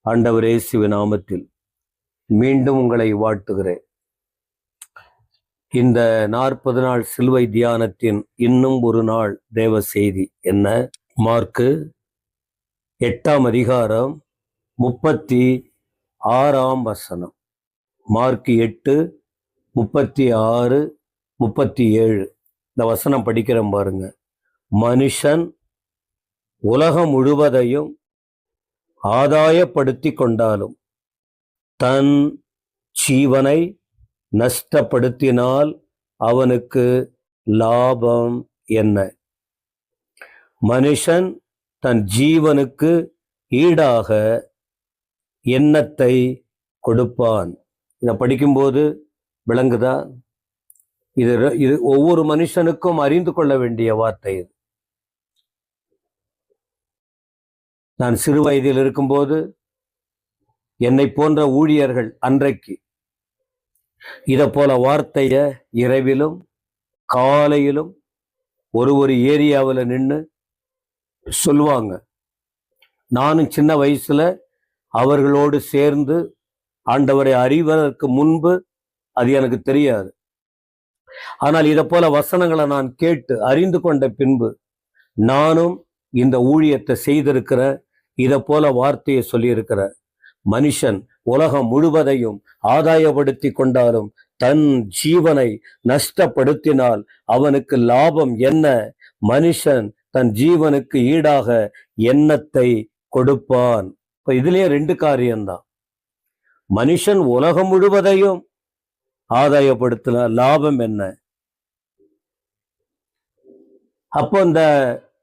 ஆண்டவர் இயேசுவின் நாமத்தில் மீண்டும் உங்களை வாழ்த்துகிறேன். இந்த 40 நாள் சிலுவை தியானத்தின் இன்னும் ஒரு நாள் தேவ செய்தி என்ன? மார்க்கு 8ஆம் அதிகாரம் 36ஆம் வசனம். மார்க்கு 8:36, 37 இந்த வசனம் படிக்கிறேன் பாருங்க. மனுஷன் உலகம் முழுவதையும் ஆதாயப்படுத்தி கொண்டாலும் தன் ஜீவனை நஷ்டப்படுத்தினால் அவனுக்கு லாபம் என்ன? மனுஷன் தன் ஜீவனுக்கு ஈடாக எண்ணத்தை கொடுப்பான். இதை படிக்கும்போது விளங்குதா? இது ஒவ்வொரு மனுஷனுக்கும் அறிந்து கொள்ள வேண்டிய வார்த்தை. இது நான் சிறு வயதில் இருக்கும்போது என்னை போன்ற ஊழியர்கள் அன்றைக்கு இதை போல வார்த்தைய இரவிலும் காலையிலும் ஒரு ஏரியாவில் நின்று சொல்லுவாங்க. நானும் சின்ன வயசுல அவர்களோடு சேர்ந்து ஆண்டவரை அறிவதற்கு முன்பு அது எனக்கு தெரியாது. ஆனால் இதை போல வசனங்களை நான் கேட்டு அறிந்து கொண்ட பின்பு நானும் இந்த ஊழியத்தை செய்திருக்கிற, இதை போல வார்த்தையை சொல்லியிருக்கிற. மனுஷன் உலகம் முழுவதையும் ஆதாயப்படுத்தி கொண்டாலும் தன் ஜீவனை நஷ்டப்படுத்தினால் அவனுக்கு லாபம் என்ன? மனுஷன் தன் ஜீவனுக்கு ஈடாக எண்ணத்தை கொடுப்பான். இப்ப இதுலயே 2 காரியம்தான். மனுஷன் உலகம் முழுவதையும் ஆதாயப்படுத்தினால் லாபம் என்ன? அப்போ இந்த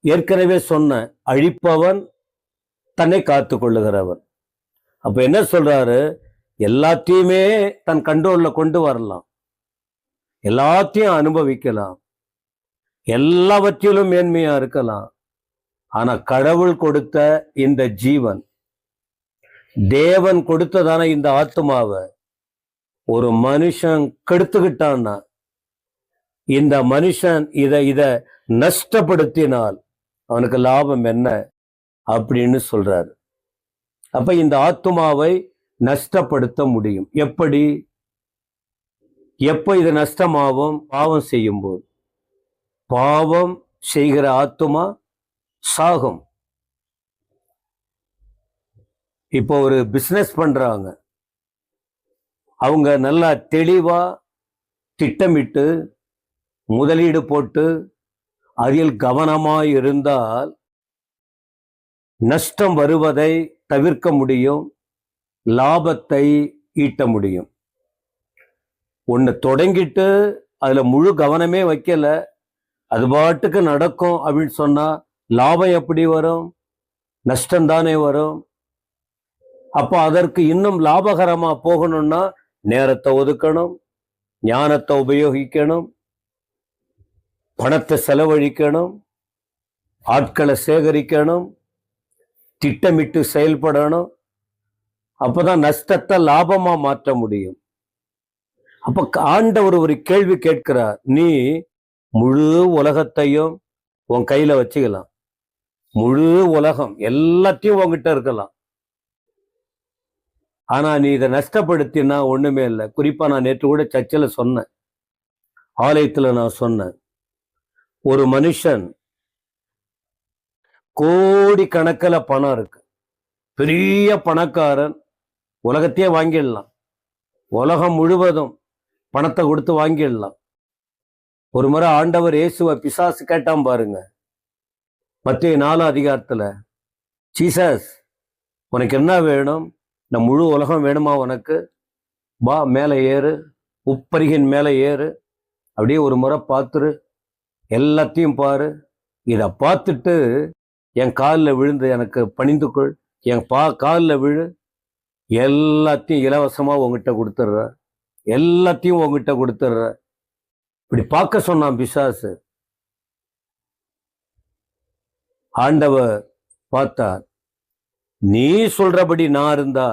ஏற்கனவே சொன்ன அழிப்பவன் தன்னை காத்து கொள்ளுகிறவன். அப்ப என்ன சொல்றாரு? எல்லாத்தையுமே தன் கண்ட்ரோல்ல கொண்டு வரலாம், எல்லாத்தையும் அனுபவிக்கலாம், எல்லாவற்றிலும் மேன்மையா இருக்கலாம். ஆனா கடவுள் கொடுத்த இந்த ஜீவன், தேவன் கொடுத்ததான இந்த ஆத்மாவை ஒரு மனுஷன் கெடுத்துக்கிட்டான்னா, இந்த மனுஷன் இத நஷ்டப்படுத்தினால் அவனுக்கு லாபம் என்ன அப்படின்னு சொல்றாரு. அப்ப இந்த ஆத்துமாவை நஷ்டப்படுத்த முடியும். எப்படி? எப்ப இது நஷ்டமாகும்? பாவம் செய்யும் போது. பாவம் செய்கிற ஆத்துமா சாகும். இப்போ ஒரு பிசினஸ் பண்றாங்க, அவங்க நல்லா தெளிவா திட்டமிட்டு முதலீடு போட்டு அதில் கவனமாய் இருந்தால் நஷ்டம் வருவதை தவிர்க்க முடியும், லாபத்தை ஈட்ட முடியும். ஒன்று தொடங்கிட்டு அதுல முழு கவனமே வைக்கல, அது பாட்டுக்கு நடக்கும் அப்படின்னு சொன்னா லாபம் எப்படி வரும்? நஷ்டம்தானே வரும். அப்போ அதற்கு இன்னும் லாபகரமா போகணும்னா நேரத்தை ஒதுக்கணும், ஞானத்தை உபயோகிக்கணும், பணத்தை செலவழிக்கணும், ஆட்களை சேகரிக்கணும், திட்டமிட்டு செயல்படணும். அப்பதான் நஷ்டத்தை லாபமா மாற்ற முடியும். அப்ப ஆண்டவர் ஒரு கேள்வி கேட்கிறார். நீ முழு உலகத்தையும் உன் கையில வச்சுக்கலாம், முழு உலகம் எல்லாத்தையும் உன்கிட்ட இருக்கலாம். ஆனா நீ இதை நஷ்டப்படுத்தினா ஒண்ணுமே இல்லை. குறிப்பா நான் நேற்று கூட சர்ச்சில் சொன்னேன், ஆலயத்துல நான் சொன்னேன், ஒரு மனுஷன் கோடி கணக்கில் பணம் இருக்கு, பெரிய பணக்காரன், உலகத்தையே வாங்கிடலாம், உலகம் முழுவதும் பணத்தை கொடுத்து வாங்கிடலாம். ஒரு முறை ஆண்டவர் இயேசுவை பிசாசு கேட்டான் பாருங்க, மத்தேயு 4ஆம் அதிகாரத்துல, ஜீசஸ் உனக்கு என்ன வேணும்? இந்த முழு உலகம் வேணுமா உனக்கு? வா மேலே ஏறு, உப்பரிகின் மேலே ஏறு, அப்படியே ஒரு முறை பார்த்துரு, எல்லாத்தையும் பாரு, இதை பார்த்துட்டு என் காலில் விழுந்து எனக்கு பணிந்துக்கொள், என் காலில் விழு, எல்லாத்தையும் இலவசமா உங்ககிட்ட கொடுத்துட்ற, எல்லாத்தையும் உங்ககிட்ட கொடுத்துட்ற. இப்படி பார்க்க சொன்னான் பிசாசு. ஆண்டவர் பார்த்தார், நீ சொல்றபடி நான் இருந்தா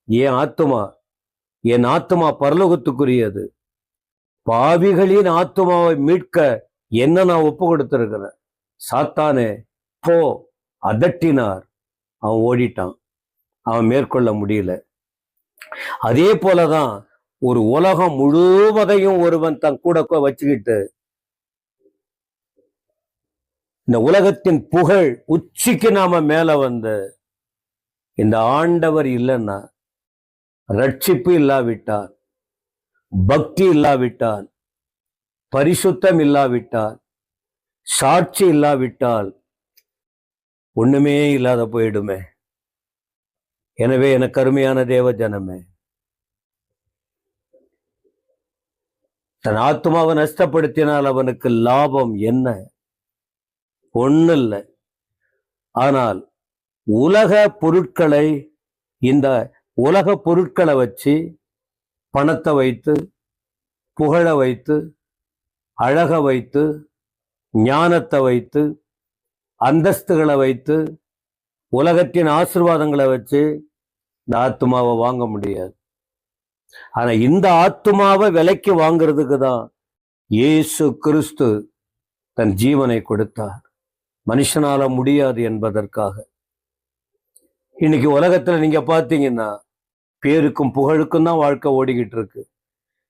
என் ஆத்துமா பரலோகத்துக்குரியது, பாவிகளின் ஆத்துமாவை மீட்க என்ன நான் ஒப்பு கொடுத்திருக்கிறேன். சாத்தானே போ, அதட்டினார். அவன் ஓடிட்டான். அவன் மேற்கொள்ள முடியல. அதே போலதான் ஒரு உலகம் முழுவதையும் ஒருவன் தன் கூட வச்சுக்கிட்டு இந்த உலகத்தின் புகழ் உச்சிக்கு நாம மேல வந்து இந்த ஆண்டவர் இல்லைன்னா, ரட்சிப்பு இல்லாவிட்டால், பக்தி இல்லாவிட்டால், பரிசுத்தம் இல்லாவிட்டால், சாட்சி இல்லாவிட்டால் ஒண்ணுமே இல்லாத போயிடுமே. எனவே எனக்கு அருமையான தேவ ஜனமே, தன் ஆத்மாவை நஷ்டப்படுத்தினால் அவனுக்கு லாபம் என்ன? ஒண்ணு இல்லை. ஆனால் உலக பொருட்களை, இந்த உலக பொருட்களை வச்சு, பணத்தை வைத்து, புகழ வைத்து, அழக வைத்து, ஞானத்தை வைத்து, அந்தஸ்துகளை வைத்து, உலகத்தின் ஆசீர்வாதங்களை வச்சு இந்த ஆத்மாவை வாங்க முடியாது. ஆனா இந்த ஆத்மாவை விலைக்கு வாங்கிறதுக்கு தான் இயேசு கிறிஸ்து தன் ஜீவனை கொடுத்தார், மனுஷனால முடியாது என்பதற்காக. இன்னைக்கு உலகத்துல நீங்க பாத்தீங்கன்னா பேருக்கும் புகழுக்கும் தான் வாழ்க்கை ஓடிக்கிட்டு இருக்கு.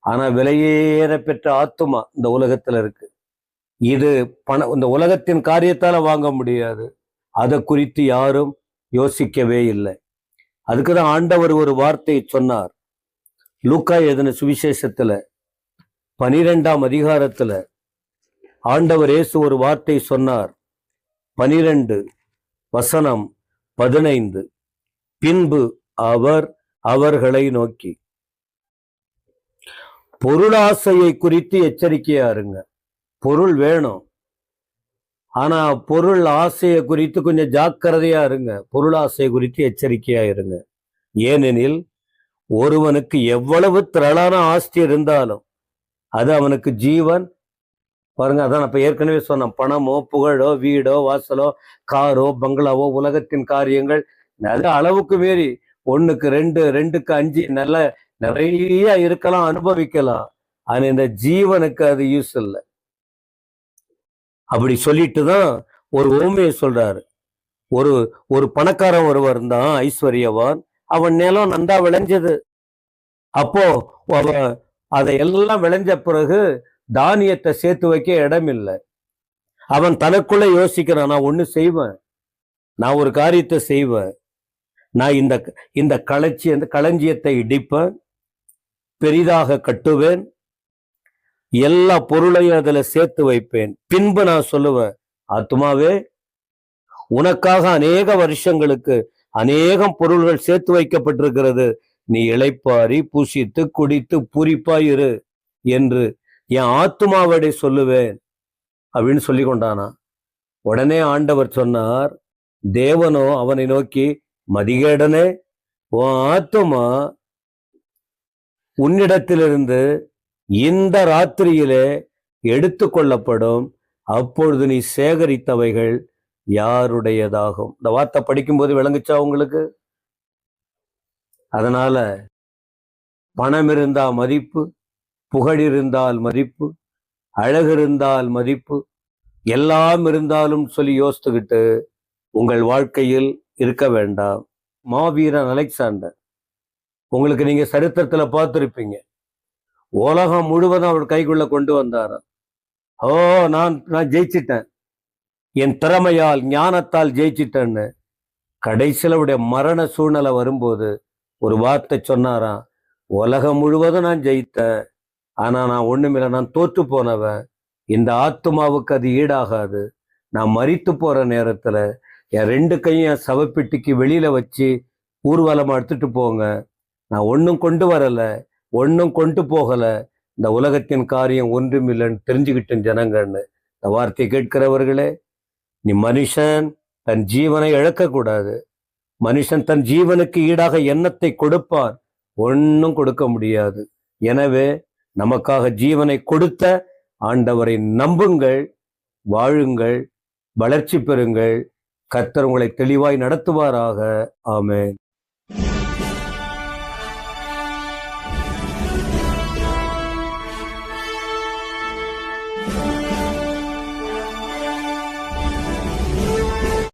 ஆனா விலையேற பெற்ற ஆத்மா இந்த உலகத்துல இருக்கு. இது இந்த உலகத்தின் காரியத்தால வாங்க முடியாது. அதை குறித்து யாரும் யோசிக்கவே இல்லை. அதுக்குதான் ஆண்டவர் ஒரு வார்த்தையை சொன்னார். லூக்கா எழுதின சுவிசேஷத்துல 12ஆம் அதிகாரத்துல ஆண்டவர் இயேசு ஒரு வார்த்தை சொன்னார். 12 வசனம் 15. பின்பு அவர் அவர்களை நோக்கி, பொருளாசையை குறித்து எச்சரிக்கையா இருங்க. பொருள் வேணும், ஆனா பொருள் ஆசையை குறித்து கொஞ்சம் ஜாக்கிரதையா இருங்க. பொருளாசை குறித்து எச்சரிக்கையா இருங்க. ஏனெனில் ஒருவனுக்கு எவ்வளவு திரளான ஆஸ்தி இருந்தாலும் அது அவனுக்கு ஜீவன். பாருங்க, அதான் நான் இப்ப ஏற்கனவே சொன்னேன். பணமோ, புகழோ, வீடோ, வாசலோ, காரோ, பங்களாவோ, உலகத்தின் காரியங்கள் நல்ல அளவுக்கு மீறி 1க்கு 2, 2க்கு 5 நல்ல நிறைய இருக்கலாம், அனுபவிக்கலாம். ஆனா இந்த ஜீவனுக்கு அது யூஸ் இல்லை. அப்படி சொல்லிட்டுதான் ஒரு ஓமையை சொல்றாரு. ஒரு பணக்காரன் ஒருவர் தான், ஐஸ்வர்யவான். அவன் நிலம் நன்றா விளைஞ்சது. அப்போ அவன் அதையெல்லாம் விளைஞ்ச பிறகு தானியத்தை சேர்த்து வைக்க இடம் இல்லை. அவன் தனக்குள்ள யோசிக்கிறான், நான் ஒண்ணு செய்வேன், நான் ஒரு காரியத்தை செய்வேன். நான் இந்த களஞ்சியத்தை இடிப்பேன், பெரிதாக கட்டுவேன், எல்லா பொருளையும் அதுல சேர்த்து வைப்பேன். பின்பு நான் சொல்லுவேன், ஆத்துமாவே, உனக்காக அநேக வருஷங்களுக்கு அநேகம் பொருள்கள் சேர்த்து வைக்கப்பட்டிருக்கிறது. நீ இளைப்பாரி புசித்து குடித்து பூரிப்பாயிரு என்று என் ஆத்துமாவடை சொல்லுவேன் அப்படின்னு சொல்லி கொண்டானா. உடனே ஆண்டவர் சொன்னார், தேவனோ அவனை நோக்கி, மதிகேடனே, உன் ஆத்துமா உன்னிடத்திலிருந்து இந்த ராத்திரியிலே எடுத்து கொள்ளப்படும், அப்பொழுது நீ சேகரித்தவைகள் யாருடையதாகும். இந்த வார்த்தை படிக்கும்போது விளங்குச்சா உங்களுக்கு? அதனால பணம் இருந்தா மதிப்பு, புகழ் இருந்தால் மதிப்பு, அழகு இருந்தால் மதிப்பு, எல்லாம் இருந்தாலும் சொல்லி யோசித்துக்கிட்டு உங்கள் வாழ்க்கையில் இருக்க வேண்டாம். மாவீரன் அலெக்சாண்டர், உங்களுக்கு நீங்க சரித்திரத்துல பார்த்திருப்பீங்க. உலகம் முழுவதும் அவர் கைக்குள்ள கொண்டு வந்தார். ஓ, நான் ஜெயிச்சிட்டேன், என் திறமையால் ஞானத்தால் ஜெயிச்சிட்டேன்னு. கடைசியில் அவருடைய மரண சூழ்நிலை வரும்போது ஒரு வார்த்தை சொன்னாராம், உலகம் முழுவதும் நான் ஜெயித்தேன், ஆனா நான் ஒண்ணுமில்லை, நான் தோற்று போனவன். இந்த ஆத்மாவுக்கு அது ஈடாகாது. நான் மரித்து போற நேரத்துல என் 2 கையும் என் சவப்பெட்டிக்கு வெளியில வச்சு ஊர்வலமா எடுத்துட்டு போங்க. நான் ஒன்னும் கொண்டு வரல, ஒன்னும் கொண்டு போகல, இந்த உலகத்தின் காரியம் ஒன்றும் இல்லைன்னு தெரிஞ்சுக்கிட்டேன் ஜனங்கன்னு. இந்த வார்த்தையை கேட்கிறவர்களே, நீ மனுஷன் தன் ஜீவனை இழக்கக்கூடாது. மனுஷன் தன் ஜீவனுக்கு ஈடாக எண்ணத்தை கொடுப்பார், ஒன்னும் கொடுக்க முடியாது. எனவே நமக்காக ஜீவனை கொடுத்த ஆண்டவரை நம்புங்கள், வாழுங்கள், வளர்ச்சி பெறுங்கள். கர்த்தர் உங்களை தெளிவாய் நடத்துவாராக. ஆமென்.